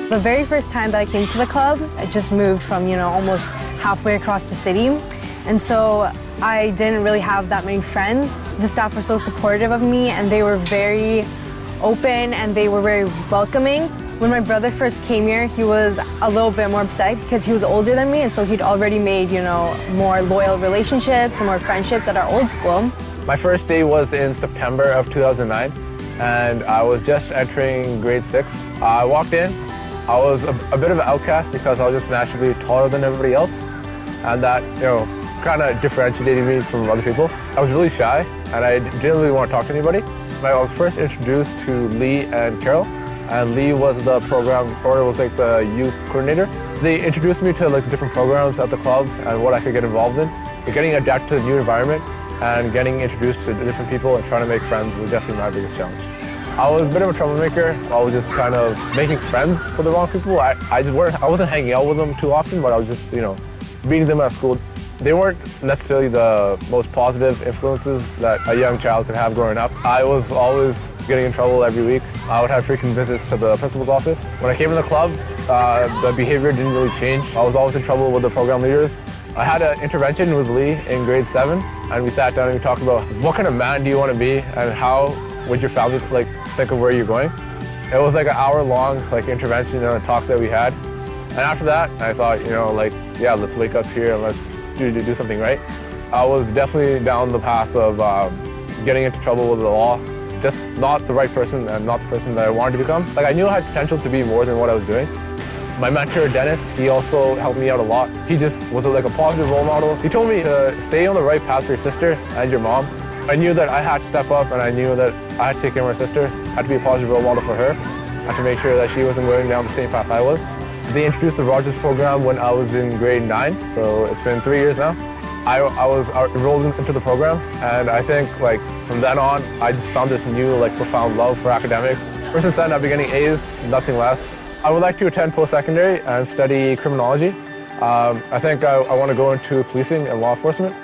The very first time that I came to the club, I just moved from, almost halfway across the city. And so I didn't really have that many friends. The staff were so supportive of me and they were very open and they were very welcoming. When my brother first came here, he was a little bit more upset because he was older than me and so he'd already made, more loyal relationships and more friendships at our old school. My first day was in September of 2009 and I was just entering grade 6. I walked in. I was a bit of an outcast because I was just naturally taller than everybody else, and that, kind of differentiated me from other people. I was really shy, and I didn't really want to talk to anybody. I was first introduced to Lee and Carol, and Lee was the program, or was like the youth coordinator. They introduced me to different programs at the club and what I could get involved in. Getting adapted to the new environment and getting introduced to different people and trying to make friends was definitely my biggest challenge. I was a bit of a troublemaker. I was just kind of making friends with the wrong people. I wasn't hanging out with them too often, but I was just, meeting them at school. They weren't necessarily the most positive influences that a young child could have growing up. I was always getting in trouble every week. I would have frequent visits to the principal's office. When I came to the club, the behavior didn't really change. I was always in trouble with the program leaders. I had an intervention with Lee in grade 7, and we sat down and we talked about what kind of man do you want to be and how would your family think of where you're going. It was like an hour-long intervention and a talk that we had. And after that, I thought, yeah, let's wake up here and let's do something right. I was definitely down the path of getting into trouble with the law, just not the right person and not the person that I wanted to become. I knew I had potential to be more than what I was doing. My mentor, Dennis, he also helped me out a lot. He just was a positive role model. He told me to stay on the right path for your sister and your mom. I knew that I had to step up and I knew that I had to take care of my sister. I had to be a positive role model for her. I had to make sure that she wasn't going down the same path I was. They introduced the Rogers program when I was in grade 9, so it's been 3 years now. I was enrolled into the program, and I think from then on, I just found this new profound love for academics. Ever since then, I've been getting A's, nothing less. I would like to attend post-secondary and study criminology. I think I want to go into policing and law enforcement.